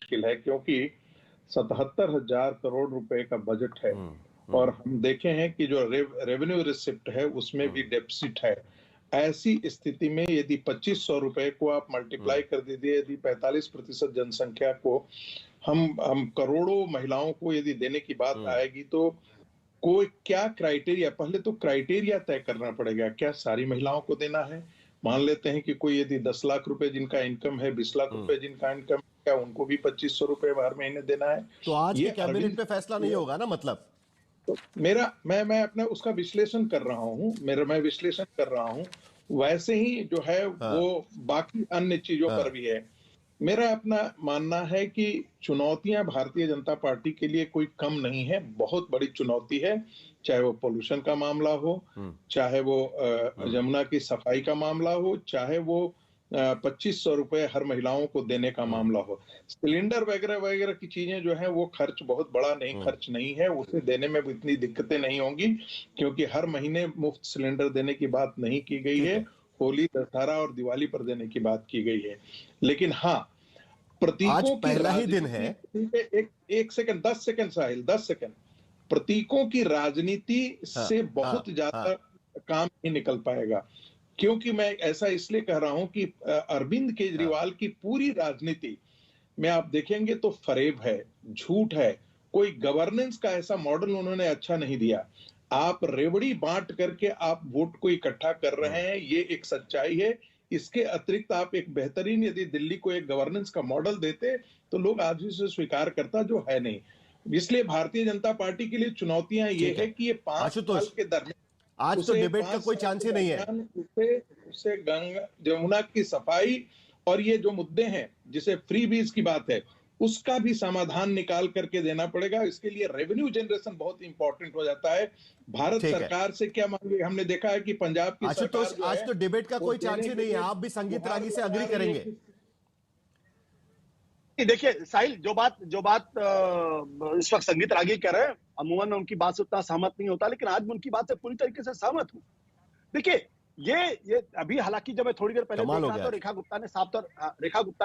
मुश्किल है, क्योंकि 77,000 करोड़ रुपए का बजट है और हम देखे हैं कि जो रेवेन्यू रिसिप्ट है उसमें भी डेफिसिट है। ऐसी स्थिति में यदि 2500 रुपए को आप मल्टीप्लाई कर दीजिए, यदि 45% जनसंख्या को हम करोड़ों महिलाओं को यदि देने की बात आएगी, तो कोई क्या क्राइटेरिया, पहले तो क्राइटेरिया तय करना पड़ेगा। क्या सारी महिलाओं को देना है? मान लेते हैं कि कोई यदि 10 लाख रुपए जिनका इनकम है, 20 लाख रुपए जिनका इनकम है, क्या उनको भी 2500 रुपए हर महीने देना है? तो आज ये के कैबिनेट पे फैसला नहीं होगा ना, मतलब? तो मैं अपना उसका विश्लेषण कर रहा हूँ, मैं विश्लेषण कर रहा हूँ। वैसे ही जो है वो बाकी अन्य चीजों पर भी है। मेरा अपना मानना है कि चुनौतियां भारतीय जनता पार्टी के लिए कोई कम नहीं है, बहुत बड़ी चुनौती है। चाहे वो पोल्यूशन का मामला हो, चाहे वो यमुना की सफाई का मामला हो, चाहे वो 2500 रुपए हर महिलाओं को देने का मामला हो। सिलेंडर वगैरह वगैरह की चीजें जो है वो खर्च बहुत बड़ा खर्च नहीं है, उसे देने में इतनी दिक्कतें नहीं होंगी, क्योंकि हर महीने मुफ्त सिलेंडर देने की बात नहीं की गई है। होली, दशहरा और दिवाली पर देने की बात की गई है। लेकिन हाँ, प्रतीकों की पहला ही दिन है। एक सेकंड, 10 सेकंड साहिल, 10 सेकंड। प्रतीकों की राजनीति से बहुत ज्यादा काम नहीं निकल पाएगा, क्योंकि मैं ऐसा इसलिए कह रहा हूं कि अरविंद केजरीवाल की पूरी राजनीति में आप देखेंगे तो फरेब है, झूठ है। कोई गवर्नेंस का ऐसा मॉडल उन्होंने अच्छा नहीं दिया। आप रेवड़ी बांट करके आप वोट को इकट्ठा कर रहे हैं, ये एक सच्चाई है। इसके अतिरिक्त आप एक बेहतरीन यदि दिल्ली को एक गवर्नेंस का मॉडल देते तो लोग आज भी उसे स्वीकार करता, जो है नहीं। इसलिए भारतीय जनता पार्टी के लिए चुनौतियां ये है कि ये 5 साल के दरमियान आज तो डिबेट का कोई चांस ही नहीं है। उसे गंगा जमुना की सफाई और ये जो मुद्दे हैं, जिसे फ्री बीज की बात है, उसका भी समाधान निकाल करके देना पड़ेगा। इसके लिए रेवेन्यू जनरेशन बहुत इंपॉर्टेंट हो जाता है। भारत सरकार से क्या मांगे? हमने देखा है कि पंजाब की सरकार आज तो डिबेट का कोई चांस ही नहीं है। आप भी संगीत रागी से अग्री करेंगे? देखिए साहिल, जो बात इस वक्त संगीत रागी कह रहे हैं, अमूमन मैं उनकी बात से उतना सहमत नहीं होता, लेकिन आज मैं उनकी बात से पूरी तरीके से सहमत हूं। देखिए, ये अभी हालांकि जब मैं थोड़ी देर पहले देख रहा था, रेखा गुप्ता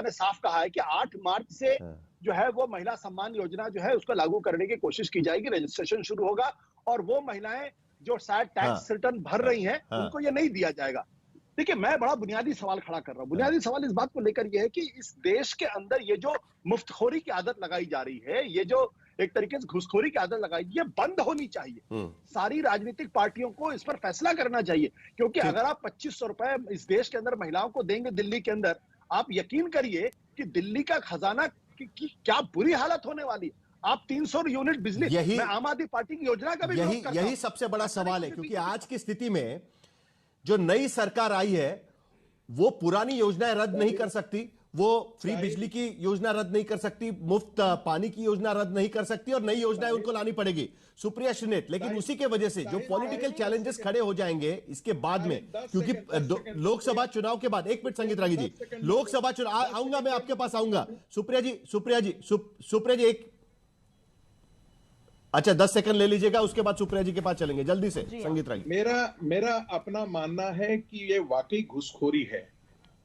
ने साफ कहा है कि 8 मार्च से जो है वो महिला सम्मान योजना जो है उसको लागू करने की कोशिश की जाएगी। रजिस्ट्रेशन शुरू होगा और वो महिलाएं जो शायद टैक्स रिटर्न भर रही हैं उनको ये नहीं दिया जाएगा। देखिए, मैं बड़ा बुनियादी सवाल खड़ा कर रहा हूं। बुनियादी सवाल इस बात को लेकर यह है कि इस देश के अंदर ये जो मुफ्तखोरी की आदत लगाई जा रही है, ये जो एक तरीके से घुसखोरी की आदत लगाई, ये बंद होनी चाहिए। सारी राजनीतिक पार्टियों को इस पर फैसला करना चाहिए, क्योंकि अगर आप 2500 रुपए इस देश के अंदर महिलाओं को देंगे दिल्ली के अंदर, आप यकीन करिए कि दिल्ली का खजाना की क्या बुरी हालत होने वाली है। आप 300 यूनिट बिजली, मैं आम आदमी पार्टी की योजना का भी विरोध करता हूं। यही सबसे बड़ा सवाल है, क्योंकि आज की स्थिति में जो नई सरकार आई है वो पुरानी योजनाएं रद्द नहीं कर सकती, वो फ्री बिजली की योजना रद्द नहीं कर सकती, मुफ्त पानी की योजना रद्द नहीं कर सकती, और नई योजनाएं उनको लानी पड़ेगी, सुप्रिया श्रीनेत। लेकिन उसी के वजह से जो पॉलिटिकल चैलेंजेस खड़े हो जाएंगे इसके बाद में, क्योंकि लोकसभा चुनाव के बाद, एक मिनट संगीत रागी जी, लोकसभा चुनाव आऊंगा, मैं आपके पास आऊंगा। सुप्रिया जी एक, अच्छा 10 सेकंड ले लीजिएगा, उसके बाद सुप्रिया जी के पास चलेंगे जल्दी से। संगीत रागी, मेरा अपना मानना है कि ये वाकई घुसखोरी है,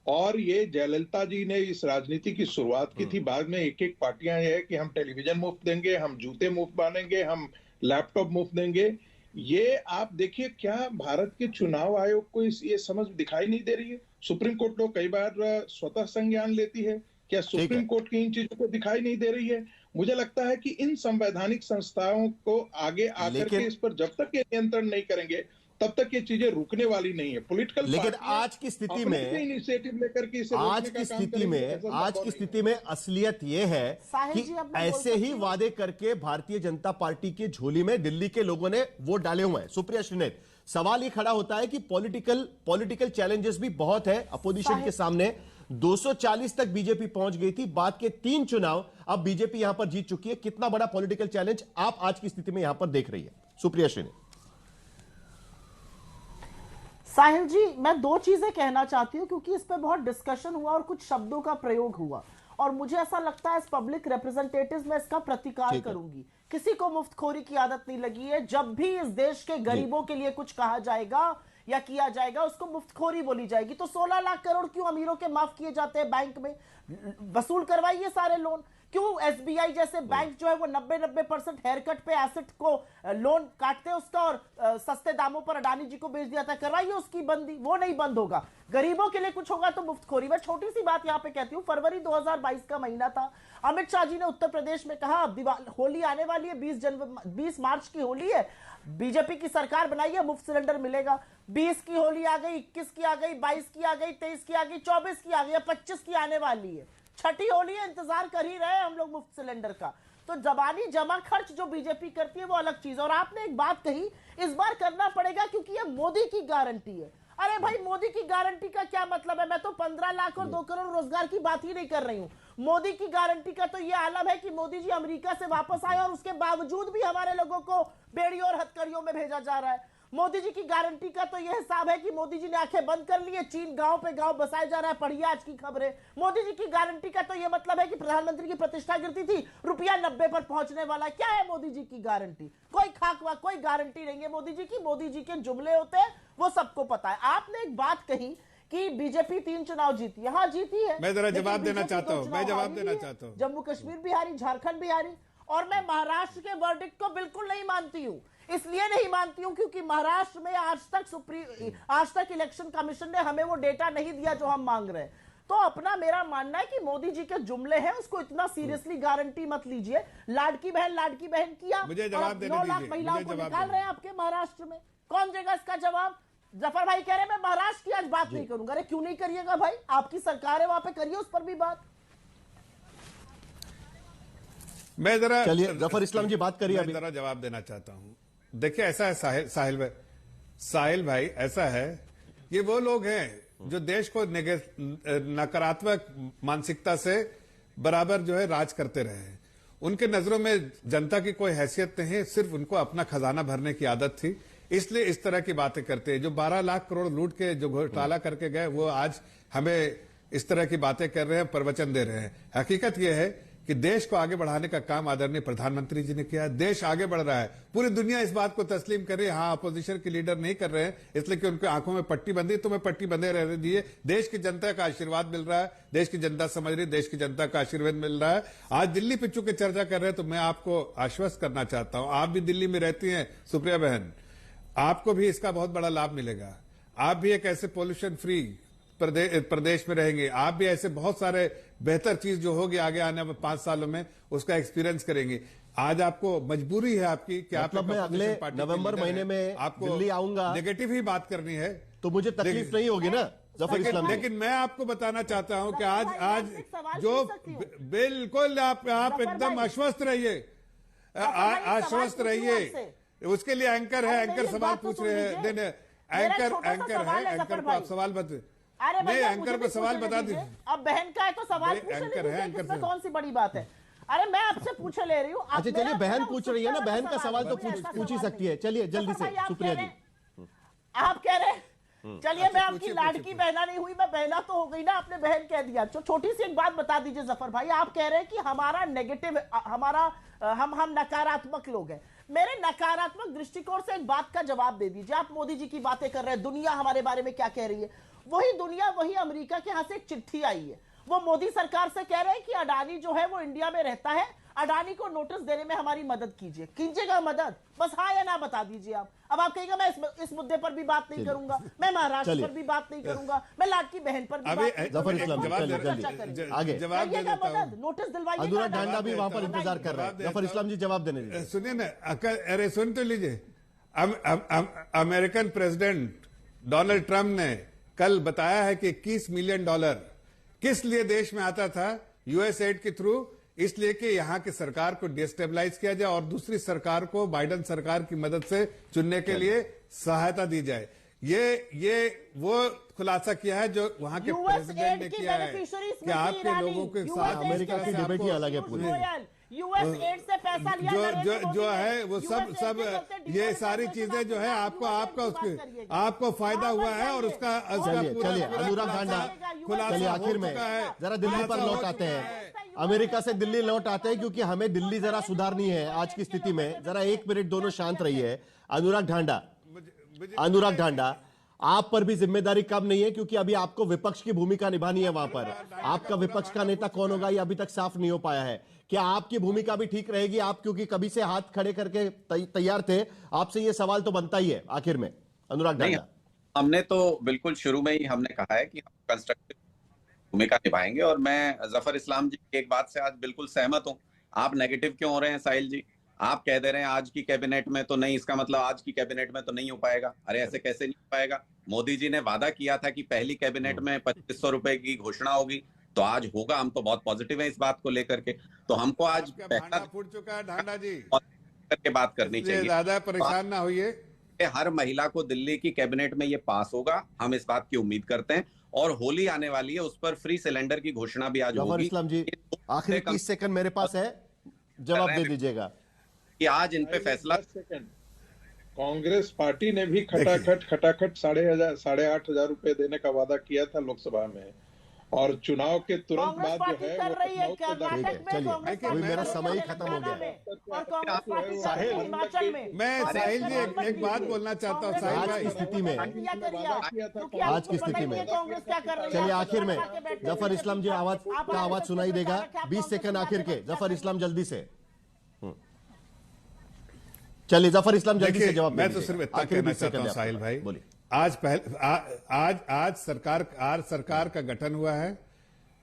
और ये जयललिता जी ने इस राजनीति की शुरुआत की थी। बाद में एक एक पार्टियां ये है कि हम टेलीविजन मुफ्त देंगे, हम जूते मुफ्त बांधेंगे, हम लैपटॉप मुफ्त देंगे। ये आप देखिए, क्या भारत के चुनाव आयोग को ये समझ दिखाई नहीं दे रही है? सुप्रीम कोर्ट तो कई बार स्वतः संज्ञान लेती है, क्या सुप्रीम कोर्ट की इन चीजों को दिखाई नहीं दे रही है? मुझे लगता है कि इन संवैधानिक संस्थाओं को आगे आकर के इस पर जब तक ये नियंत्रण नहीं करेंगे तब तक ये चीजें रुकने वाली नहीं है। पॉलिटिकल, लेकिन आज की स्थिति में इनिशिएटिव लेकर के इसे आज की स्थिति में असलियत ये है कि ऐसे ही वादे करके भारतीय जनता पार्टी की झोली में दिल्ली के लोगों ने वोट डाले हुए हैं। सुप्रिया श्रीनेत, सवाल ये खड़ा होता है कि पॉलिटिकल चैलेंजेस भी बहुत है अपोजिशन के सामने। 240 तक बीजेपी पहुंच गई थी, बाद के 3 चुनाव अब बीजेपी यहां पर जीत चुकी है। कितना बड़ा पॉलिटिकल चैलेंज आप आज की स्थिति में यहां पर देख रही है, सुप्रिया श्रीनेत? साहिल जी, मैं 2 चीजें कहना चाहती हूं, क्योंकि इस पर बहुत डिस्कशन हुआ और कुछ शब्दों का प्रयोग हुआ, और मुझे ऐसा लगता है इस पब्लिक रिप्रेजेंटेटिव में इसका प्रतिकार करूंगी। किसी को मुफ्तखोरी की आदत नहीं लगी है। जब भी इस देश के गरीबों के लिए कुछ कहा जाएगा या किया जाएगा, उसको मुफ्तखोरी बोली जाएगी। तो 16 लाख करोड़ क्यों अमीरों के माफ किए जाते हैं बैंक में? वसूल करवाइए सारे लोन। क्यों एसबीआई जैसे बैंक जो है वो 90% हेयर कट पे एसेट को लोन काटते हैं उसका और सस्ते दामों पर अडानी जी को बेच दिया था, कराइए उसकी बंदी, वो नहीं बंद होगा। गरीबों के लिए कुछ होगा तो मुफ्तखोरी। मैं छोटी सी बात यहां पे कहती हूं, फरवरी 2022 का महीना था, अमित शाह जी ने उत्तर प्रदेश में कहा अब होली आने वाली है, 20 मार्च की होली है, बीजेपी की सरकार बनाई है, मुफ्त सिलेंडर मिलेगा। 20 की होली आ गई, 21 की आ गई, 22 की आ गई, 23 की आ गई, 24 की आ गई, 25 की आने वाली है, छठी होली है, इंतजार कर ही रहे हैं हम लोग मुफ्त सिलेंडर का। तो जबानी जमा खर्च जो बीजेपी करती है वो अलग चीज है। और आपने एक बात कही, इस बार करना पड़ेगा क्योंकि ये मोदी की गारंटी है। अरे भाई मोदी की गारंटी का क्या मतलब है? मैं तो 15 लाख और 2 करोड़ रोजगार की बात ही नहीं कर रही हूं। मोदी की गारंटी का तो ये आलम है कि मोदी जी अमेरिका से वापस आए और उसके बावजूद भी हमारे लोगों को बेड़ी और हथकड़ियों में भेजा जा रहा है। मोदी जी की गारंटी का तो यह हिसाब है कि मोदी जी ने आंखें बंद कर ली है, चीन गांव पे गांव बसाया जा रहा है, पढ़िए आज की खबरें। मोदी जी की गारंटी का तो यह मतलब है कि प्रधानमंत्री की प्रतिष्ठा गिरती थी, रुपया 90 पर पहुंचने वाला। क्या है मोदी जी की गारंटी? कोई खाकवा, कोई गारंटी नहीं है मोदी जी की। मोदी जी के जुमले होते हैं, वो सबको पता है। आपने एक बात कही कि बीजेपी 3 चुनाव जीती है, हाँ जीती है। मैं जरा जवाब देना चाहता हूं, मैं जवाब देना चाहता हूं। जम्मू कश्मीर भी हारी, झारखंड भी हारी, और मैं महाराष्ट्र के वर्डिक्ट को बिल्कुल नहीं मानती हूं। इसलिए नहीं मानती हूं क्योंकि महाराष्ट्र में आज तक इलेक्शन कमीशन ने हमें वो डेटा नहीं दिया जो हम मांग रहे हैं। तो अपना मेरा मानना है कि मोदी जी के जुमले हैं, उसको इतना सीरियसली गारंटी मत लीजिए। लाडकी बहन किया, मुझे जवाब देने 9 लाख दीजिए, महिलाओं मुझे को जवाब निकाल रहे हैं आपके महाराष्ट्र में। कौन देगा इसका जवाब? जफर भाई कह रहे हैं मैं महाराष्ट्र की आज बात नहीं करूंगा। अरे क्यों नहीं करिएगा भाई, आपकी सरकार है वहां पे, करिए उस पर भी बात। मैं जरा, चलिए जफर इस्लाम जी बात करिए। मैं जरा जवाब देना चाहता हूं। देखिए ऐसा है साहिल भाई, ऐसा है, ये वो लोग हैं जो देश को नकारात्मक मानसिकता से बराबर जो है राज करते रहे हैं। उनके नजरों में जनता की कोई हैसियत नहीं, सिर्फ उनको अपना खजाना भरने की आदत थी, इसलिए इस तरह की बातें करते हैं। जो 12 लाख करोड़ लूट के जो घोटाला करके गए, वो आज हमें इस तरह की बातें कर रहे हैं, प्रवचन दे रहे हैं। हकीकत यह है कि देश को आगे बढ़ाने का काम आदरणीय प्रधानमंत्री जी ने किया। देश आगे बढ़ रहा है, पूरी दुनिया इस बात को तस्लीम कर रही है। हाँ, अपोजिशन के लीडर नहीं कर रहे हैं इसलिए कि उनकी आंखों में पट्टी बंधी, तो मैं पट्टी बंधे रहने दीजिए। देश की जनता का आशीर्वाद मिल रहा है, देश की जनता समझ रही है, देश की जनता का आशीर्वाद मिल रहा है। आज दिल्ली पे चूंकि चर्चा कर रहे हैं तो मैं आपको आश्वस्त करना चाहता हूं, आप भी दिल्ली में रहती हैं सुप्रिया बहन, आपको भी इसका बहुत बड़ा लाभ मिलेगा। आप भी एक ऐसे पोल्यूशन फ्री प्रदेश में रहेंगे, आप भी ऐसे बहुत सारे बेहतर चीज जो होगी आगे आने वाले 5 सालों में उसका एक्सपीरियंस करेंगे। आज आपको मजबूरी है आपकी कि आप मैं अगले नवंबर महीने में आपको दिल्ली आऊंगा, नेगेटिव ही बात करनी है तो मुझे तकलीफ नहीं होगी ना जफर इस्लाम। लेकिन मैं आपको बताना चाहता हूं कि आज जो बिल्कुल आप एकदम आश्वस्त रहिए, आश्वस्त रहिए। उसके लिए एंकर है, एंकर सवाल पूछ रहे हैं। एंकर है, एंकर को आप सवाल बता, नहीं एंकर को सवाल बता दीजिए। अब बहन का है तो सवाल एंकर है, एंकर से कौन सी बड़ी बात है? अरे मैं आपसे पूछे ले रही हूँ। अच्छा चलिए, बहन पूछ रही है ना, बहन का सवाल तो पूछ ही सकती है। चलिए जल्दी से सुप्रिया जी, आप कह रहे चलिए मैं आपकी लाडकी बहना नहीं हुई, मैं बहना तो हो गई ना, आपने बहन कह दिया। छोटी सी एक बात बता दीजिए जफर भाई, आप कह रहे हैं कि हमारा नेगेटिव, हम नकारात्मक लोग हैं। मेरे नकारात्मक दृष्टिकोण से एक बात का जवाब दे दीजिए। आप मोदी जी की बातें कर रहे हैं, दुनिया हमारे बारे में क्या कह रही है? वही दुनिया, वही अमेरिका के यहां से एक चिट्ठी आई है, वो मोदी सरकार से कह रहे हैं कि अडानी जो है वो इंडिया में रहता है, अडानी को नोटिस देने में हमारी मदद कीजिएगा मदद, बस हाँ या ना बता दीजिए आप। अब आप कहिएगा मैं इस मुद्दे पर भी बात नहीं करूंगा, मैं महाराष्ट्र पर भी बात नहीं करूंगा, मैं लाडकी बहन पर भी मदद नोटिस दिलवाइए। अनुराग ढांडा भी वहां पर इंतजार कर रहे हैं। जफर इस्लाम जी जवाब देने दीजिए। सुनिए ना, अरे सुन तो लीजिए। अमेरिकन प्रेसिडेंट डोनाल्ड ट्रंप ने कल बताया है कि $21 मिलियन किस लिए देश में आता था, यूएस एड के थ्रू, इसलिए कि यहां की सरकार को डिस्टेबलाइज किया जाए और दूसरी सरकार को बाइडेन सरकार की मदद से चुनने के लिए सहायता दी जाए। ये वो खुलासा किया है जो वहां के प्रेसिडेंट ने किया है कि आपके लोगों के साथ अमेरिका की डिबेट ही अलग है पूरी। यूएस एड से पैसा लिया जो है वो सब ये सारी चीजें जो है आपको फायदा हुआ है और उसका चलिए अनुराग ढांडा, चलिए आखिर में जरा दिल्ली पर लौट आते हैं, अमेरिका से दिल्ली लौट आते हैं क्योंकि हमें दिल्ली जरा सुधारनी है आज की स्थिति में। जरा 1 मिनट दोनों शांत रहिए। अनुराग ढांडा, आप पर भी जिम्मेदारी कम नहीं है क्योंकि अभी आपको विपक्ष की भूमिका निभानी है वहां पर। आपका विपक्ष का नेता कौन होगा ये अभी तक साफ नहीं हो पाया है। क्या आपकी भूमिका भी ठीक रहेगी? आप क्योंकि कभी से हाथ खड़े करके तैयार थे, आपसे ये सवाल तो बनता ही है आखिर में। अनुराग ढांडा, हमने तो बिल्कुल शुरू में ही हमने कहा है कि हम कंस्ट्रक्टिव भूमिका निभाएंगे, और मैं जफर इस्लाम जी की एक बात से आज बिल्कुल सहमत हूं। आप नेगेटिव क्यों हो रहे हैं साहिल जी? आप कह दे रहे हैं आज की कैबिनेट में तो नहीं, इसका मतलब आज की कैबिनेट में तो नहीं हो पाएगा। अरे ऐसे कैसे नहीं हो पाएगा? मोदी जी ने वादा किया था कि पहली कैबिनेट में 2500 रुपए की घोषणा होगी, तो आज होगा। हम तो बहुत पॉजिटिव हैं इस बात को लेकर के। तो हमको आज भांडा फूट चुका है ढांडा जी, करके बात करनी चाहिए। ज्यादा परेशान ना होइए। हर महिला को दिल्ली की कैबिनेट में ये पास होगा, हम इस बात की उम्मीद करते हैं। और होली आने वाली है, उस पर फ्री सिलेंडर की घोषणा भी आज होगी। इस्लाम जी, आखिरी 30 सेकंड मेरे पास है, जवाब दे दीजिएगा कि आज इन पे फैसला। कांग्रेस पार्टी ने भी खटाखट 8,500 रुपए देने का वादा किया था लोकसभा में, और चुनाव के तुरंत बाद जो है कर रही है कर्नाटक में, चलिए अभी मेरा समय ही खत्म हो गया। और कांग्रेस पार्टी कर रही है हिमाचल में। मैं साहिल जी एक बात बोलना चाहता हूँ साहिल आज भाई। की स्थिति में, आज की स्थिति में कांग्रेस क्या कर रही है? चलिए आखिर में जफर इस्लाम जी आवाज सुनाई देगा। 20 सेकंड आखिर के, जफर इस्लाम जल्दी से। चलिए जफर इस्लाम जल्दी से जवाब। मैं तो सिर्फ इतना कहना चाहता हूं साहिल भाई, बोलिए। आज सरकार का गठन हुआ है।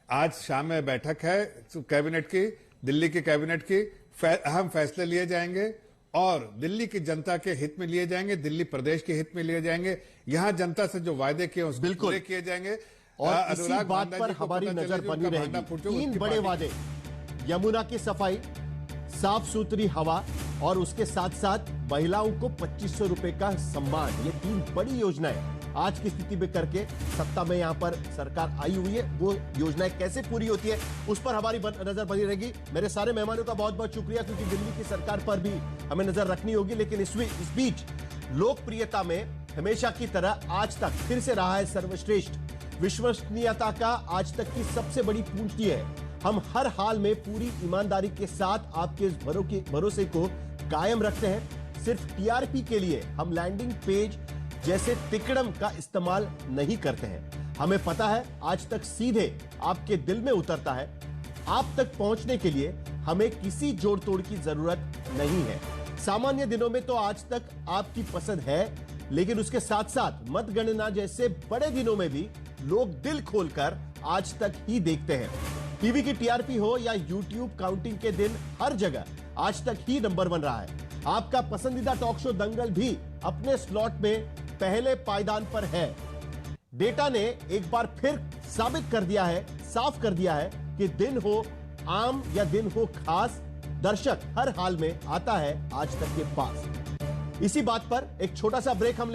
आज शाम में बैठक है कैबिनेट की, दिल्ली की कैबिनेट की। अहम फैसले लिए जाएंगे और दिल्ली की जनता के हित में लिए जाएंगे, दिल्ली प्रदेश के हित में लिए जाएंगे। यहां जनता से जो वायदे किए उसको पूरे किए जाएंगे। और इसी बात पर हमारी नजर बनी रहेगी। 3 बड़े वादे, यमुना की सफाई, साफ सुथरी हवा, और उसके साथ साथ महिलाओं को 2500 रुपए का सम्मान। ये 3 बड़ी योजनाएं आज की स्थिति में करके सत्ता में यहां पर सरकार आई हुई है। वो योजनाएं कैसे पूरी होती है उस पर हमारी नजर बनी रहेगी। मेरे सारे मेहमानों का बहुत बहुत शुक्रिया, क्योंकि दिल्ली की सरकार पर भी हमें नजर रखनी होगी। लेकिन इस बीच लोकप्रियता में हमेशा की तरह आज तक फिर से रहा है सर्वश्रेष्ठ। विश्वसनीयता का आज तक की सबसे बड़ी पूंजी है। हम हर हाल में पूरी ईमानदारी के साथ आपके भरोसे को कायम रखते हैं। सिर्फ टीआरपी के लिए हम लैंडिंग पेज जैसे तिकड़म का इस्तेमाल नहीं करते हैं। हमें पता है आज तक सीधे आपके दिल में उतरता है। आप तक पहुंचने के लिए हमें किसी जोड़ तोड़ की जरूरत नहीं है। सामान्य दिनों में तो आज तक आपकी पसंद है, लेकिन उसके साथ साथ मतगणना जैसे बड़े दिनों में भी लोग दिल खोलकर आज तक ही देखते हैं। टीवी की टीआरपी हो या यूट्यूब काउंटिंग के दिन, हर जगह आज तक ही नंबर 1 रहा है। आपका पसंदीदा टॉक शो दंगल भी अपने स्लॉट में पहले पायदान पर है। डेटा ने एक बार फिर साबित कर दिया है, साफ कर दिया है कि दिन हो आम या दिन हो खास, दर्शक हर हाल में आता है आज तक के पास। इसी बात पर एक छोटा सा ब्रेक हम लेंगे।